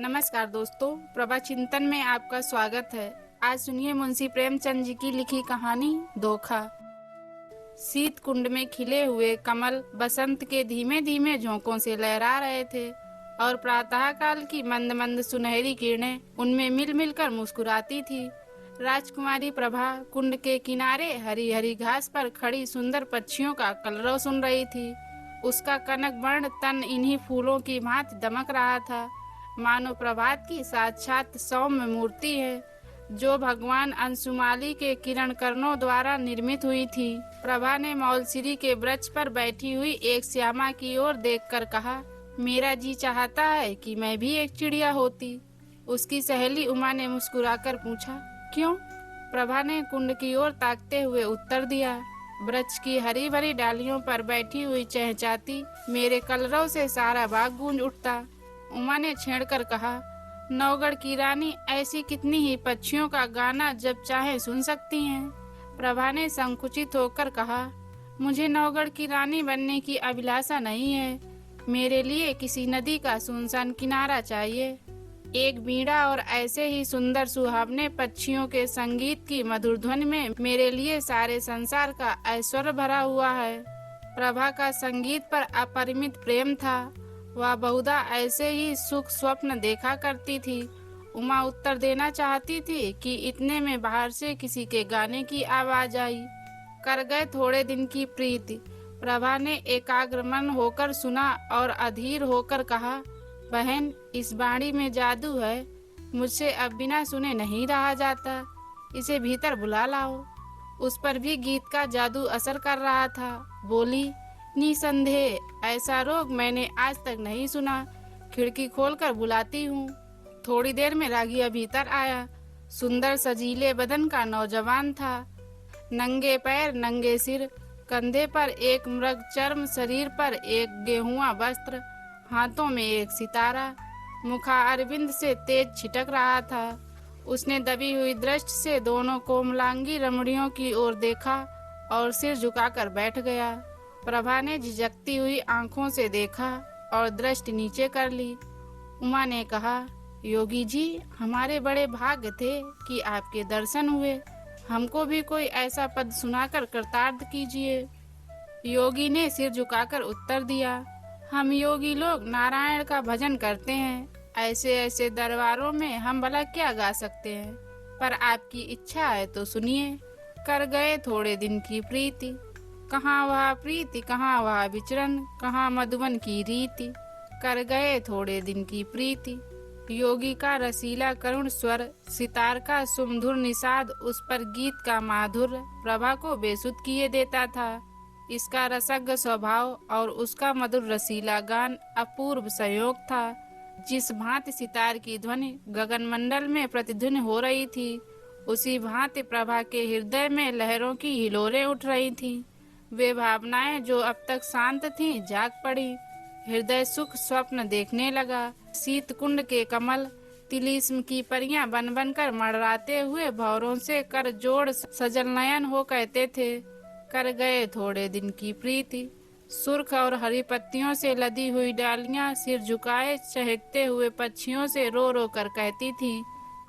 नमस्कार दोस्तों, प्रभा चिंतन में आपका स्वागत है। आज सुनिए मुंशी प्रेमचंद जी की लिखी कहानी धोखा। शीत कुंड में खिले हुए कमल बसंत के धीमे धीमे झोंकों से लहरा रहे थे और प्रातः काल की मंद मंद सुनहरी किरणें उनमें मिल मिलकर मुस्कुराती थी। राजकुमारी प्रभा कुंड के किनारे हरी हरी घास पर खड़ी सुंदर पक्षियों का कलरव सुन रही थी। उसका कनक वर्ण तन इन्हीं फूलों की भांति दमक रहा था, मानो प्रभात की साक्षात सौम्य मूर्ति है, जो भगवान अंशुमाली के किरण कर्णों द्वारा निर्मित हुई थी। प्रभा ने मौलसिरी के वृक्ष पर बैठी हुई एक श्यामा की ओर देखकर कहा, मेरा जी चाहता है कि मैं भी एक चिड़िया होती। उसकी सहेली उमा ने मुस्कुराकर पूछा, क्यों? प्रभा ने कुंड की ओर ताकते हुए उत्तर दिया, वृक्ष की हरी भरी डालियों पर बैठी हुई चहचाती मेरे कलरव से सारा बाग गूंज उठता। उमा ने छेड़कर कहा, नौगढ़ की रानी ऐसी कितनी ही पक्षियों का गाना जब चाहे सुन सकती हैं। प्रभा ने संकुचित होकर कहा, मुझे नौगढ़ की रानी बनने की अभिलाषा नहीं है। मेरे लिए किसी नदी का सुनसान किनारा चाहिए, एक बीड़ा और ऐसे ही सुंदर सुहावने पक्षियों के संगीत की मधुर ध्वनि में मेरे लिए सारे संसार का ऐश्वर्य भरा हुआ है। प्रभा का संगीत पर अपरिमित प्रेम था। वह बहुधा ऐसे ही सुख स्वप्न देखा करती थी। उमा उत्तर देना चाहती थी कि इतने में बाहर से किसी के गाने की आवाज आई। कर गए थोड़े दिन की प्रीति। प्रभा ने एकाग्र मन होकर सुना और अधीर होकर कहा, बहन, इस बाणी में जादू है, मुझसे अब बिना सुने नहीं रहा जाता। इसे भीतर बुला लाओ। उस पर भी गीत का जादू असर कर रहा था। बोली, निसंदेह ऐसा रोग मैंने आज तक नहीं सुना। खिड़की खोलकर बुलाती हूँ। थोड़ी देर में रागिया भीतर आया। सुंदर सजीले बदन का नौजवान था। नंगे पैर, नंगे सिर, कंधे पर एक मृग चर्म, शरीर पर एक गेहुआ वस्त्र, हाथों में एक सितारा, मुखा अरविंद से तेज छिटक रहा था। उसने दबी हुई दृष्टि से दोनों कोमलांगी रमणियों की ओर देखा और सिर झुकाकर बैठ गया। प्रभा ने झिझकती हुई आंखों से देखा और दृष्टि नीचे कर ली। उमा ने कहा, योगी जी, हमारे बड़े भाग्य थे कि आपके दर्शन हुए। हमको भी कोई ऐसा पद सुनाकर कृतार्थ कीजिए। योगी ने सिर झुकाकर उत्तर दिया, हम योगी लोग नारायण का भजन करते हैं। ऐसे ऐसे दरबारों में हम भला क्या गा सकते हैं, पर आपकी इच्छा है तो सुनिए। कर गए थोड़े दिन की प्रीति। कहाँ वह प्रीति, कहाँ वह विचरण, कहाँ मधुबन की रीति। कर गए थोड़े दिन की प्रीति। योगी का रसीला करुण स्वर, सितार का सुमधुर निषाद, उस पर गीत का माधुर्य प्रभा को बेसुध किए देता था। इसका रसज्ञ स्वभाव और उसका मधुर रसीला गान अपूर्व संयोग था। जिस भांति सितार की ध्वनि गगन मंडल में प्रतिध्वनि हो रही थी, उसी भांति प्रभा के हृदय में लहरों की हिलोरें उठ रही थीं। वे भावनाएं जो अब तक शांत थीं, जाग पड़ी। हृदय सुख स्वप्न देखने लगा। शीत कुंड के कमल तिलिस्म की परियां बन बनकर मड़राते हुए भौरों से कर जोड़ सजल नयन हो कहते थे, कर गए थोड़े दिन की प्रीति। सुर्ख और हरी पत्तियों से लदी हुई डालियां सिर झुकाए चहकते हुए पक्षियों से रो रो कर कहती थीं,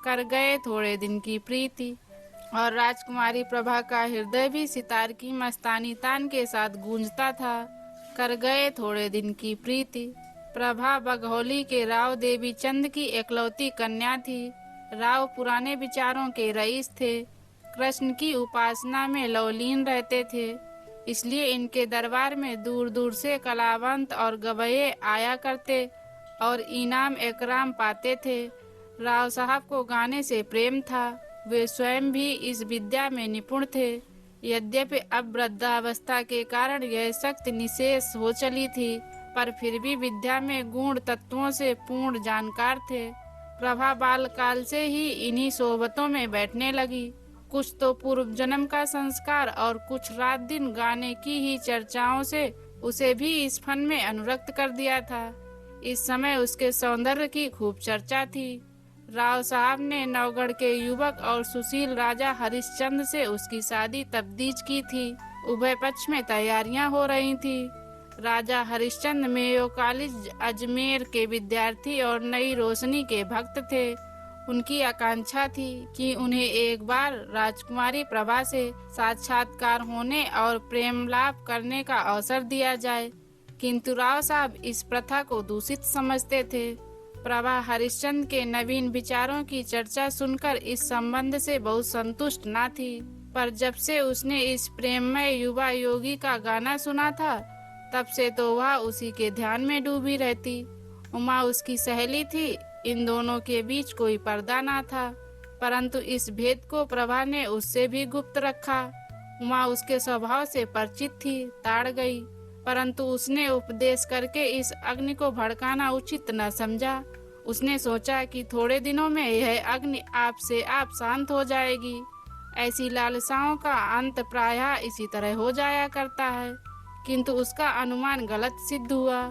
कर गए थोड़े दिन की प्रीति। और राजकुमारी प्रभा का हृदय भी सितार की मस्तानी तान के साथ गूंजता था। कर गए थोड़े दिन की प्रीति। प्रभा बघौली के राव देवी चंद की एकलौती कन्या थी। राव पुराने विचारों के रईस थे। कृष्ण की उपासना में लवलीन रहते थे। इसलिए इनके दरबार में दूर दूर से कलावंत और गवैये आया करते और इनाम एकराम पाते थे। राव साहब को गाने से प्रेम था। वे स्वयं भी इस विद्या में निपुण थे। यद्यपि अब वृद्धावस्था के कारण यह सख्त निषेध हो चली थी, पर फिर भी विद्या में गूढ़ तत्वों से पूर्ण जानकार थे। प्रभा बाल काल से ही इन्हीं सोहबतों में बैठने लगी। कुछ तो पूर्व जन्म का संस्कार और कुछ रात दिन गाने की ही चर्चाओं से उसे भी इस फन में अनुरक्त कर दिया था। इस समय उसके सौंदर्य की खूब चर्चा थी। राव साहब ने नवगढ़ के युवक और सुशील राजा हरिश्चंद्र से उसकी शादी तब्दीज की थी। उभय पक्ष में तैयारियां हो रही थी। राजा हरिश्चंद्र मेयो कॉलेज अजमेर के विद्यार्थी और नई रोशनी के भक्त थे। उनकी आकांक्षा थी कि उन्हें एक बार राजकुमारी प्रभा से साक्षात्कार होने और प्रेम लाभ करने का अवसर दिया जाए, किंतु राव साहब इस प्रथा को दूषित समझते थे। प्रभा हरिश्चंद्र के नवीन विचारों की चर्चा सुनकर इस संबंध से बहुत संतुष्ट न थी, पर जब से उसने इस प्रेममय युवा योगी का गाना सुना था, तब से तो वह उसी के ध्यान में डूबी रहती। उमा उसकी सहेली थी, इन दोनों के बीच कोई पर्दा ना था, परंतु इस भेद को प्रभा ने उससे भी गुप्त रखा। उमा उसके स्वभाव से परिचित थी, ताड़ गई, परंतु उसने उपदेश करके इस अग्नि को भड़काना उचित न समझा। उसने सोचा कि थोड़े दिनों में यह अग्नि आप से आप शांत हो जाएगी। ऐसी लालसाओं का अंत प्रायः इसी तरह हो जाया करता है, किंतु उसका अनुमान गलत सिद्ध हुआ।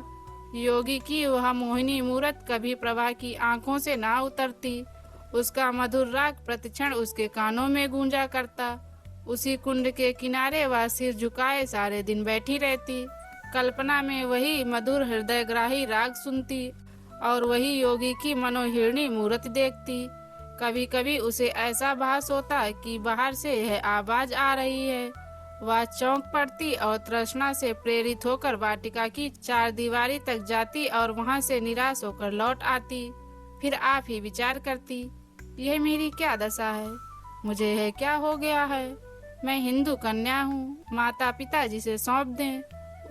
योगी की वह मोहिनी मूरत कभी प्रभा की आंखों से ना उतरती। उसका मधुर राग प्रतिक्षण उसके कानों में गूंजा करता। उसी कुंड के किनारे वह सिर झुकाए सारे दिन बैठी रहती। कल्पना में वही मधुर हृदयग्राही राग सुनती और वही योगी की मनोहिरणी मूरत देखती। कभी कभी उसे ऐसा भास होता कि बाहर से यह आवाज आ रही है। वह चौंक पड़ती और तृष्णा से प्रेरित होकर वाटिका की चार दीवारी तक जाती और वहां से निराश होकर लौट आती। फिर आप ही विचार करती, यह मेरी क्या दशा है, मुझे यह क्या हो गया है। मैं हिंदू कन्या हूँ, माता पिता जिसे सौंप दें,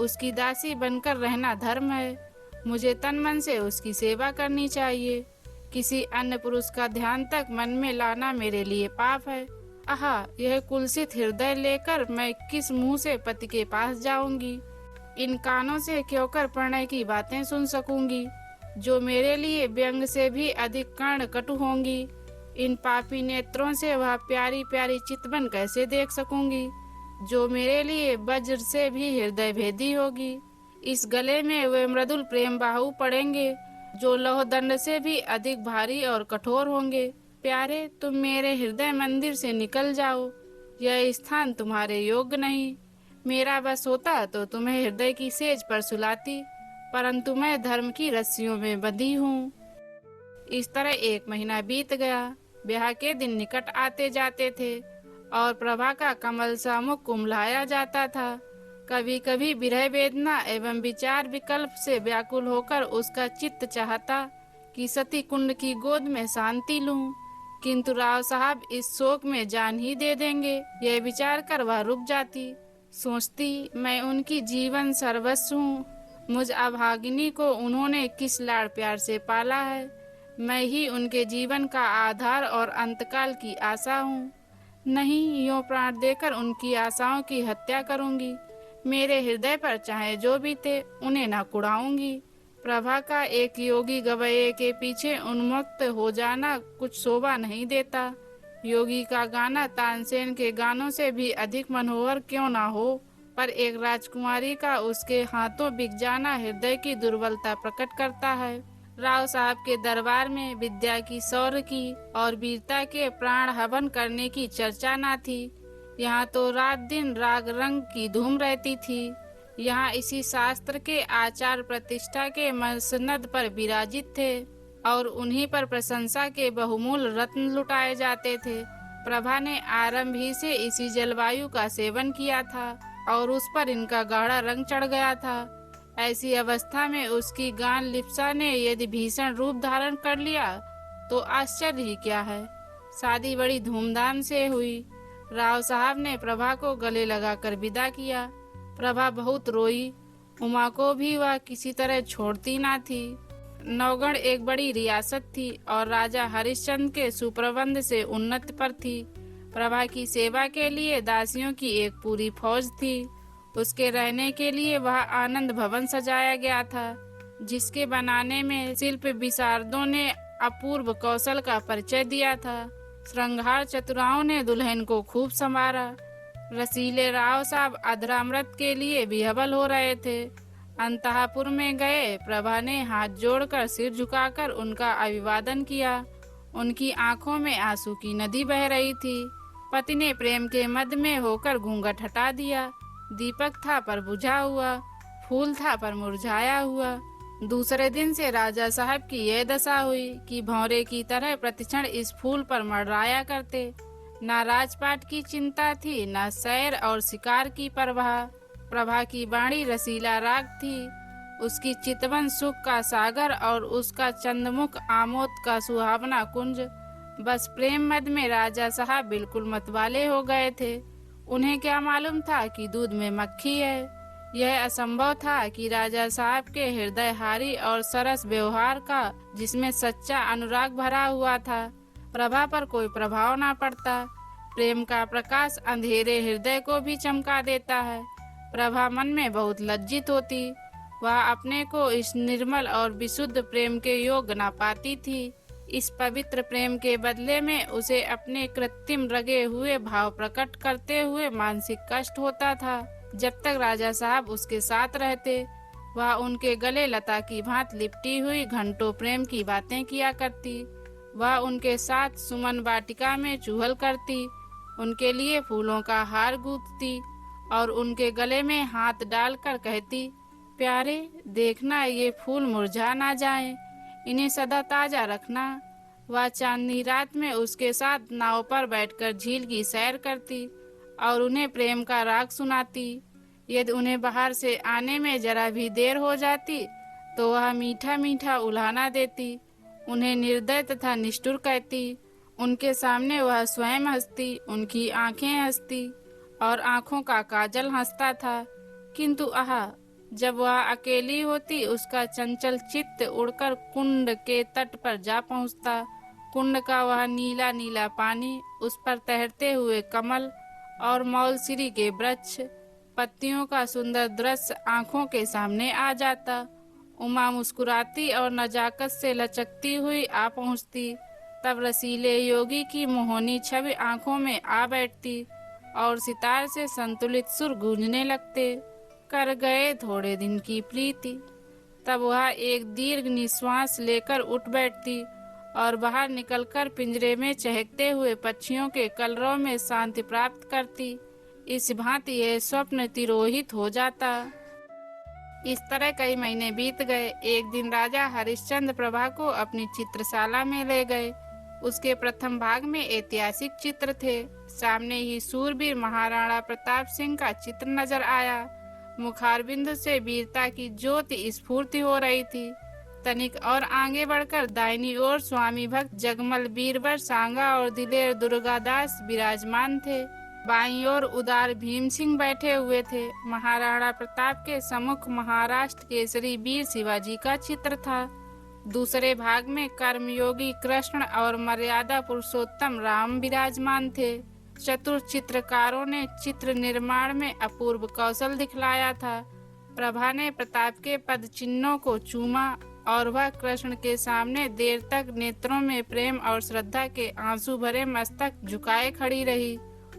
उसकी दासी बनकर रहना धर्म है। मुझे तन मन से उसकी सेवा करनी चाहिए। किसी अन्य पुरुष का ध्यान तक मन में लाना मेरे लिए पाप है। आहा, यह कुलसित हृदय लेकर मैं किस मुंह से पति के पास जाऊंगी। इन कानों से क्यों कर प्रणय की बातें सुन सकूंगी, जो मेरे लिए व्यंग से भी अधिक कर्ण कटु होंगी। इन पापी नेत्रों से वह प्यारी प्यारी चितवन कैसे देख सकूंगी, जो मेरे लिए वज्र से भी हृदय भेदी होगी। इस गले में वे मृदुल प्रेम बाहु पड़ेंगे, जो लौह दंड से भी अधिक भारी और कठोर होंगे। प्यारे, तुम मेरे हृदय मंदिर से निकल जाओ, यह स्थान तुम्हारे योग्य नहीं। मेरा बस होता तो तुम्हें हृदय की सेज पर सुलाती, परंतु मैं धर्म की रस्सियों में बंधी हूँ। इस तरह 1 महीना बीत गया। ब्याह के दिन निकट आते जाते थे और प्रभा का कमल सा मुख कुम्हलाया जाता था। कभी कभी विरह वेदना एवं विचार विकल्प से व्याकुल होकर उसका चित्त चाहता कि सती कुंड की गोद में शांति लूं, किंतु राव साहब इस शोक में जान ही दे देंगे, यह विचार कर वह रुक जाती। सोचती, मैं उनकी जीवन सर्वस्व हूँ। मुझ अभागिनी को उन्होंने किस लाड़ प्यार से पाला है। मैं ही उनके जीवन का आधार और अंतकाल की आशा हूँ। नहीं, यूं प्राण देकर उनकी आशाओं की हत्या करूंगी। मेरे हृदय पर चाहे जो भी थे, उन्हें न कुड़ाऊंगी। प्रभा का एक योगी गवैये के पीछे उन्मुक्त हो जाना कुछ शोभा नहीं देता। योगी का गाना तानसेन के गानों से भी अधिक मनोहर क्यों ना हो, पर एक राजकुमारी का उसके हाथों बिक जाना हृदय की दुर्बलता प्रकट करता है। राव साहब के दरबार में विद्या की, शौर्य की और वीरता के प्राण हवन करने की चर्चा न थी। यहाँ तो रात दिन राग रंग की धूम रहती थी। यहाँ इसी शास्त्र के आचार प्रतिष्ठा के मसनद पर विराजित थे और उन्हीं पर प्रशंसा के बहुमूल रत्न लुटाए जाते थे। प्रभा ने आरंभ ही से इसी जलवायु का सेवन किया था और उस पर इनका गाढ़ा रंग चढ़ गया था। ऐसी अवस्था में उसकी गान लिप्सा ने यदि भीषण रूप धारण कर लिया तो आश्चर्य ही क्या है। शादी बड़ी धूमधाम से हुई। राव साहब ने प्रभा को गले लगाकर विदा किया। प्रभा बहुत रोई। उमा को भी वह किसी तरह छोड़ती ना थी। नौगढ़ एक बड़ी रियासत थी और राजा हरिश्चंद्र के सुप्रबंध से उन्नत पर थी। प्रभा की सेवा के लिए दासियों की एक पूरी फौज थी। उसके रहने के लिए वह आनंद भवन सजाया गया था, जिसके बनाने में शिल्प विशारदों ने अपूर्व कौशल का परिचय दिया था। श्रृंगार चतुराओं ने दुल्हन को खूब संवारा। रसीले राव साहब अधरामृत के लिए विह्वल हो रहे थे। अंतःपुर में गए, प्रभा ने हाथ जोड़कर सिर झुकाकर उनका अभिवादन किया। उनकी आंखों में आंसू की नदी बह रही थी। पति ने प्रेम के मद में होकर घूंघट हटा दिया। दीपक था पर बुझा हुआ। फूल था पर मुरझाया हुआ। दूसरे दिन से राजा साहब की यह दशा हुई कि भौरे की तरह प्रतिक्षण इस फूल पर मंडराया करते। ना राजपाट की चिंता थी, ना सैर और शिकार की परवाह। प्रभा की वाणी रसीला राग थी, उसकी चितवन सुख का सागर और उसका चंद्रमुख आमोद का सुहावना कुंज। बस प्रेम मद में राजा साहब बिल्कुल मतवाले हो गए थे। उन्हें क्या मालूम था कि दूध में मक्खी है। यह असंभव था कि राजा साहब के हृदयहारी और सरस व्यवहार का, जिसमें सच्चा अनुराग भरा हुआ था, प्रभा पर कोई प्रभाव ना पड़ता। प्रेम का प्रकाश अंधेरे हृदय को भी चमका देता है। प्रभा मन में बहुत लज्जित होती। वह अपने को इस निर्मल और विशुद्ध प्रेम के योग्य ना पाती थी। इस पवित्र प्रेम के बदले में उसे अपने कृत्रिम रगे हुए भाव प्रकट करते हुए मानसिक कष्ट होता था। जब तक राजा साहब उसके साथ रहते, वह उनके गले लता की भांति लिपटी हुई घंटों प्रेम की बातें किया करती। वह उनके साथ सुमन वाटिका में चुहल करती, उनके लिए फूलों का हार गूंथती और उनके गले में हाथ डालकर कहती, प्यारे देखना ये फूल मुरझा ना जाएं, इन्हें सदा ताजा रखना। वह चांदनी रात में उसके साथ नाव पर बैठकर झील की सैर करती और उन्हें प्रेम का राग सुनाती। यदि उन्हें बाहर से आने में जरा भी देर हो जाती तो वह मीठा मीठा उल्हाना देती, उन्हें निर्दय तथा निष्ठुर कहती। उनके सामने वह स्वयं हंसती, उनकी आंखें हंसती और आंखों का काजल हंसता था। किंतु आहा, जब वह अकेली होती, उसका चंचल चित्त उड़कर कुंड के तट पर जा पहुंचता। कुंड का वह नीला नीला पानी, उस पर तैरते हुए कमल और मौलसिरी के वृक्ष, पत्तियों का सुंदर दृश्य आंखों के सामने आ जाता। उमा मुस्कुराती और नजाकत से लचकती हुई आ पहुंचती। तब रसीले योगी की मोहनी छवि आंखों में आ बैठती और सितार से संतुलित सुर गूंजने लगते, कर गए थोड़े दिन की प्रीति। तब वह एक दीर्घ निश्वास लेकर उठ बैठती और बाहर निकलकर पिंजरे में चहकते हुए पक्षियों के कलरव में शांति प्राप्त करती। इस भांति यह स्वप्न तिरोहित हो जाता। इस तरह कई महीने बीत गए। एक दिन राजा हरिश्चंद्र प्रभा को अपनी चित्रशाला में ले गए। उसके प्रथम भाग में ऐतिहासिक चित्र थे। सामने ही सूरवीर महाराणा प्रताप सिंह का चित्र नजर आया। मुखारबिंद से वीरता की ज्योति स्फूर्ति हो रही थी। तनिक और आगे बढ़कर दाहिनी ओर स्वामी भक्त जगमल बीरबर सांगा और दिलेर दुर्गादास विराजमान थे। बाईं ओर उदार भीम सिंह बैठे हुए थे। महाराणा प्रताप के सम्मुख महाराष्ट्र केसरी वीर शिवाजी का चित्र था। दूसरे भाग में कर्मयोगी कृष्ण और मर्यादा पुरुषोत्तम राम विराजमान थे। चतुर चित्रकारों ने चित्र निर्माण में अपूर्व कौशल दिखलाया था। प्रभा ने प्रताप के पद चिन्हों को चूमा और वह कृष्ण के सामने देर तक नेत्रों में प्रेम और श्रद्धा के आंसू भरे मस्तक झुकाए खड़ी रही।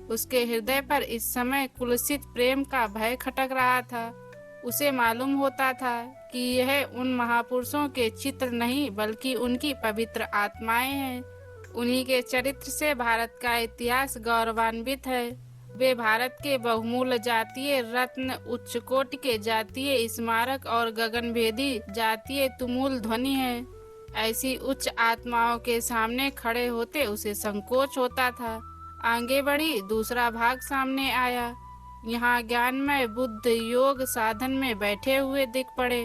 उसके हृदय पर इस समय कुलसित प्रेम का भय खटक रहा था। उसे मालूम होता था कि यह उन महापुरुषों के चित्र नहीं बल्कि उनकी पवित्र आत्माएं हैं। उन्हीं के चरित्र से भारत का इतिहास गौरवान्वित है। वे भारत के बहुमूल्य जातीय रत्न, उच्च कोटि के जातीय स्मारक और गगनभेदी जातीय तुमुल ध्वनि है। ऐसी उच्च आत्माओं के सामने खड़े होते उसे संकोच होता था। आगे बढ़ी, दूसरा भाग सामने आया। यहाँ ज्ञानमय बुद्ध योग साधन में बैठे हुए दिख पड़े।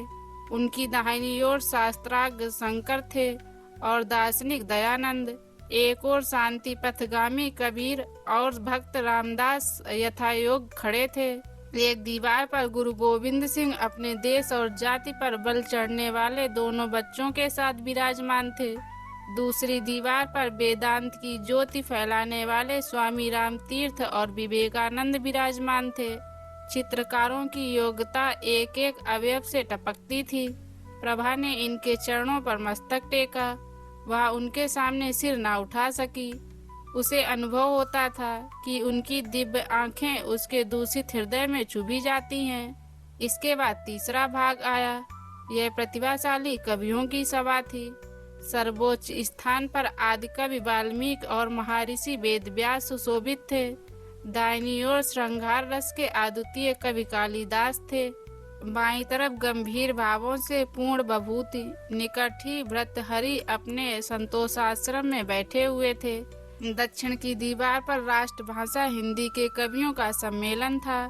उनकी दाहिनी ओर शास्त्राज्ञ शंकर थे और दार्शनिक दयानंद। एक और शांति पथगामी कबीर और भक्त रामदास यथायोग खड़े थे। एक दीवार पर गुरु गोविंद सिंह अपने देश और जाति पर बल चढ़ने वाले दोनों बच्चों के साथ विराजमान थे। दूसरी दीवार पर वेदांत की ज्योति फैलाने वाले स्वामी राम तीर्थ और विवेकानंद विराजमान थे। चित्रकारों की योग्यता एक एक अवयव से टपकती थी। प्रभा ने इनके चरणों पर मस्तक टेका। वह उनके सामने सिर ना उठा सकी। उसे अनुभव होता था कि उनकी दिव्य आंखें उसके दूषित हृदय में चुभी जाती हैं। इसके बाद तीसरा भाग आया। यह प्रतिभाशाली कवियों की सभा थी। सर्वोच्च स्थान पर आदि कवि वाल्मीकि और महर्षि वेदव्यास सुशोभित थे। दाहिनी ओर श्रृंगार रस के अद्वितीय कवि कालिदास थे। बाईं तरफ गंभीर भावों से पूर्ण बभूति निकट ही भर्तृहरि अपने संतोषाश्रम में बैठे हुए थे। दक्षिण की दीवार पर राष्ट्रभाषा हिंदी के कवियों का सम्मेलन था।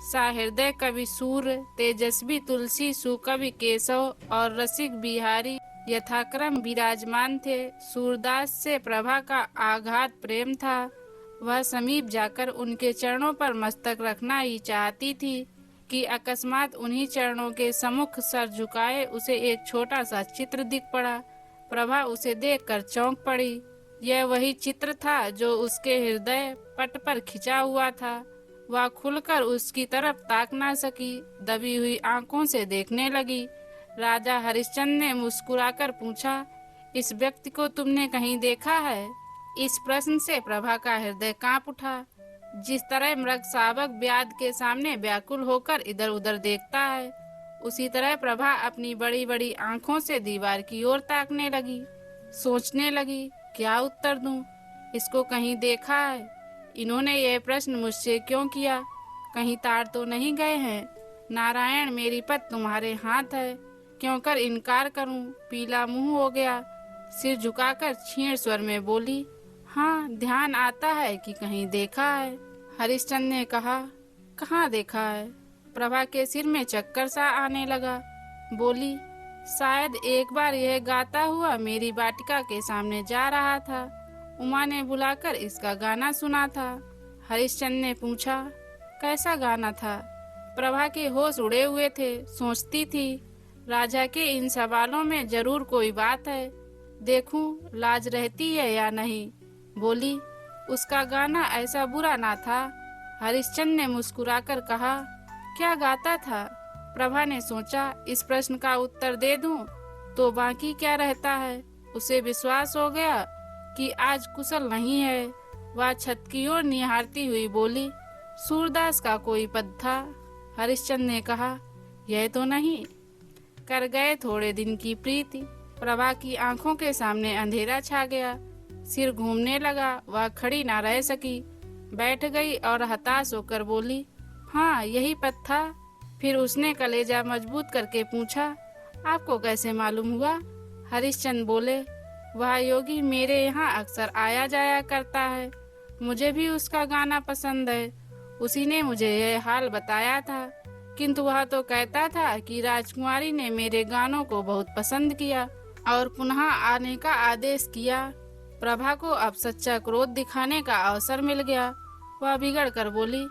सहृदय कवि सूर्य, तेजस्वी तुलसी, सुकवि केशव और रसिक बिहारी यथाक्रम विराजमान थे। सूरदास से प्रभा का आघात प्रेम था। वह समीप जाकर उनके चरणों पर मस्तक रखना ही चाहती थी कि अकस्मात उन्हीं चरणों के सम्मुख सर झुकाए उसे एक छोटा सा चित्र दिख पड़ा। प्रभा उसे देखकर चौंक पड़ी। यह वही चित्र था जो उसके हृदय पट पर खिंचा हुआ था। वह खुलकर उसकी तरफ ताक ना सकी, दबी हुई आंखों से देखने लगी। राजा हरिश्चंद्र ने मुस्कुराकर पूछा, इस व्यक्ति को तुमने कहीं देखा है? इस प्रश्न से प्रभा का हृदय कांप उठा। जिस तरह मृग शावक व्याध के सामने व्याकुल होकर इधर उधर देखता है, उसी तरह प्रभा अपनी बड़ी बड़ी आंखों से दीवार की ओर ताकने लगी। सोचने लगी, क्या उत्तर दूं? इसको कहीं देखा है? इन्होंने यह प्रश्न मुझसे क्यों किया? कहीं तार तो नहीं गए हैं? नारायण, मेरी पत तुम्हारे हाथ है, क्यों कर इनकार करूं? पीला मुंह हो गया। सिर झुकाकर क्षीण स्वर में बोली, हाँ, ध्यान आता है कि कहीं देखा है। हरिश्चंद्र ने कहा, कहाँ देखा है? प्रभा के सिर में चक्कर सा आने लगा। बोली, शायद एक बार यह गाता हुआ मेरी वाटिका के सामने जा रहा था। उमा ने बुलाकर इसका गाना सुना था। हरिश्चंद्र ने पूछा, कैसा गाना था? प्रभा के होश उड़े हुए थे। सोचती थी, राजा के इन सवालों में जरूर कोई बात है, देखूं लाज रहती है या नहीं। बोली, उसका गाना ऐसा बुरा ना था। हरिश्चंद्र ने मुस्कुराकर कहा, क्या गाता था? प्रभा ने सोचा, इस प्रश्न का उत्तर दे दूं तो बाकी क्या रहता है। उसे विश्वास हो गया कि आज कुशल नहीं है। वह छत की ओर निहारती हुई बोली, सूरदास का कोई पद था। हरिश्चंद्र ने कहा, यह तो नहीं। कर गए थोड़े दिन की प्रीति। प्रभा की आंखों के सामने अंधेरा छा गया। सिर घूमने लगा। वह खड़ी ना रह सकी, बैठ गई और हताश होकर बोली, हाँ, यही पद था। फिर उसने कलेजा मजबूत करके पूछा, आपको कैसे मालूम हुआ? हरिश्चंद्र बोले, वह योगी मेरे यहाँ अक्सर आया जाया करता है। मुझे भी उसका गाना पसंद है। उसी ने मुझे यह हाल बताया था, किंतु वह तो कहता था कि राजकुमारी ने मेरे गानों को बहुत पसंद किया और पुनः आने का आदेश किया। प्रभा को अब सच्चा क्रोध दिखाने का अवसर मिल गया। वह बिगड़ कर बोली,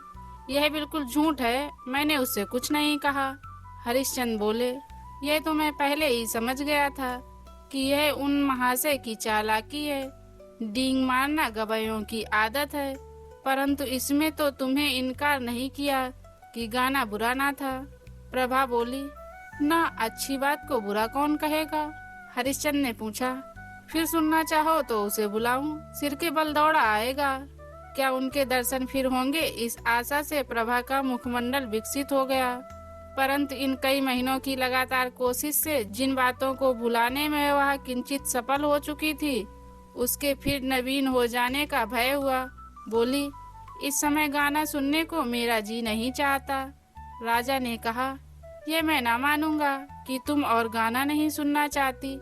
यह बिल्कुल झूठ है, मैंने उससे कुछ नहीं कहा। हरिश्चंद्र बोले, यह तो मैं पहले ही समझ गया था कि यह उन महाशय की चालाकी है। डींग मारना गवायों की आदत है, परंतु इसमें तो तुम्हें इनकार नहीं किया कि गाना बुरा ना था। प्रभा बोली, ना, अच्छी बात को बुरा कौन कहेगा? हरिश्चंद्र ने पूछा, फिर सुनना चाहो तो उसे बुलाऊं? सिर के बल दौड़ा आएगा। क्या उनके दर्शन फिर होंगे? इस आशा से प्रभा का मुखमंडल विकसित हो गया। परंतु इन कई महीनों की लगातार कोशिश से जिन बातों को भुलाने में वह किंचित सफल हो चुकी थी, उसके फिर नवीन हो जाने का भय हुआ। बोली, इस समय गाना सुनने को मेरा जी नहीं चाहता। राजा ने कहा, यह मैं ना मानूंगा कि तुम और गाना नहीं सुनना चाहती।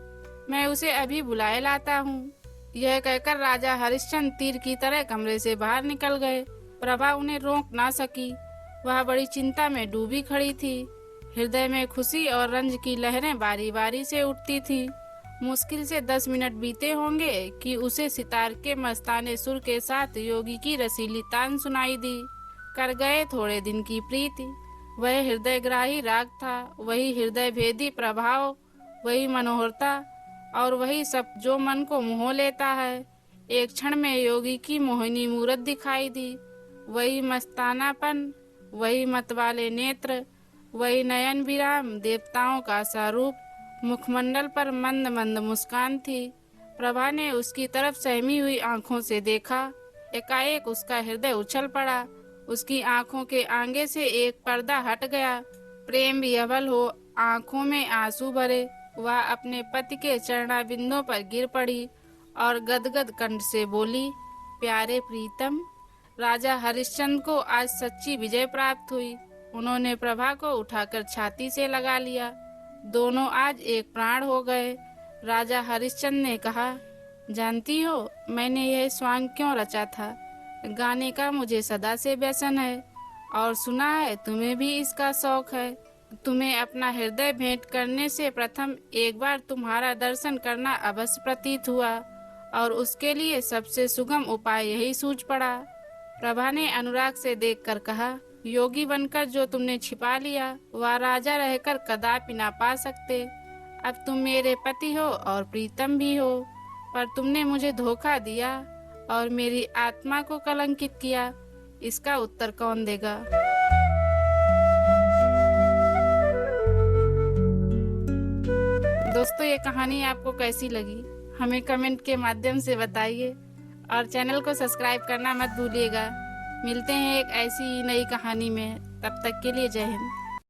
मैं उसे अभी बुलाए लाता हूँ। यह कहकर राजा हरिश्चंद्र तीर की तरह कमरे से बाहर निकल गए। प्रभा उन्हें रोक ना सकी। वह बड़ी चिंता में डूबी खड़ी थी। हृदय में खुशी और रंज की लहरें बारी बारी से उठती थी। मुश्किल से 10 मिनट बीते होंगे कि उसे सितार के मस्ताने सुर के साथ योगी की रसीली तान सुनाई दी। कर गए थोड़े दिन की प्रीति। वह हृदयग्राही राग था, वही हृदय भेदी प्रभाव, वही मनोहरता और वही सब जो मन को मोह लेता है। एक क्षण में योगी की मोहिनी मूरत दिखाई दी। वही मस्तानापन, वही मतवाले नेत्र, वही नयन विराम देवताओं का स्वरूप। मुखमंडल पर मंद मंद मुस्कान थी। प्रभा ने उसकी तरफ सहमी हुई आंखों से देखा। एकाएक उसका हृदय उछल पड़ा। उसकी आंखों के आगे से एक पर्दा हट गया। प्रेम विह्वल हो आंखों में आंसू भरे, वह अपने पति के चरणाबिंदों पर गिर पड़ी और गदगद कंठ से बोली, प्यारे प्रीतम, राजा हरिश्चंद्र को आज सच्ची विजय प्राप्त हुई। उन्होंने प्रभा को उठाकर छाती से लगा लिया। दोनों आज एक प्राण हो गए। राजा हरिश्चंद्र ने कहा, जानती हो मैंने यह स्वांग क्यों रचा था? गाने का मुझे सदा से व्यसन है और सुना है तुम्हें भी इसका शौक है। तुम्हें अपना हृदय भेंट करने से प्रथम एक बार तुम्हारा दर्शन करना अवश्य प्रतीत हुआ और उसके लिए सबसे सुगम उपाय यही सूझ पड़ा। प्रभा ने अनुराग से देखकर कहा, योगी बनकर जो तुमने छिपा लिया वह राजा रहकर कदापि ना पा सकते। अब तुम मेरे पति हो और प्रीतम भी हो, पर तुमने मुझे धोखा दिया और मेरी आत्मा को कलंकित किया। इसका उत्तर कौन देगा? दोस्तों, ये कहानी आपको कैसी लगी हमें कमेंट के माध्यम से बताइए और चैनल को सब्सक्राइब करना मत भूलिएगा। मिलते हैं एक ऐसी ही नई कहानी में, तब तक के लिए जय हिंद।